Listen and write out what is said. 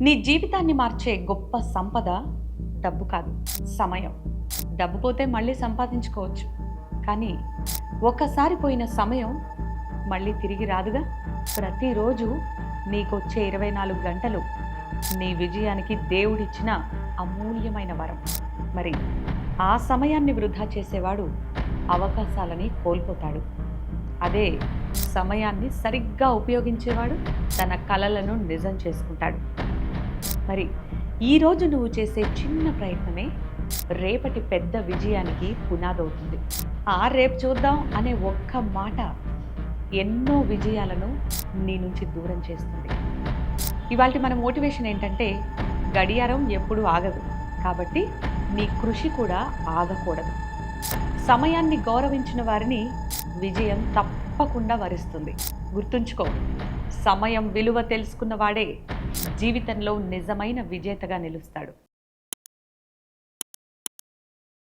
నీ జీవితాన్ని మార్చే గొప్ప సంపద డబ్బు కాదు, సమయం. డబ్బు పోతే మళ్ళీ సంపాదించుకోవచ్చు, కానీ ఒక్కసారి పోయిన సమయం మళ్ళీ తిరిగి రాదుగా. ప్రతిరోజు నీకొచ్చే 24 గంటలు నీ విజయానికి దేవుడిచ్చిన అమూల్యమైన వరం. మరి ఆ సమయాన్ని వృధా చేసేవాడు అవకాశాలని కోల్పోతాడు. అదే సమయాన్ని సరిగ్గా ఉపయోగించేవాడు తన కలలను నిజం చేసుకుంటాడు. మరి ఈరోజు నువ్వు చేసే చిన్న ప్రయత్నమే రేపటి పెద్ద విజయానికి పునాదవుతుంది. రేపు చూద్దాం అనే ఒక్క మాట ఎన్నో విజయాలను నీ నుంచి దూరం చేస్తుంది. ఇవాళ మన మోటివేషన్ ఏంటంటే, గడియారం ఎప్పుడూ ఆగదు, కాబట్టి నీ కృషి కూడా ఆగకూడదు. సమయాన్ని గౌరవించిన వారిని విజయం తప్పకుండా వరిస్తుంది. గుర్తుంచుకో, సమయం విలువ తెలుసుకున్న వాడే జీవితంలో నిజమైన విజేతగా నిలుస్తాడు.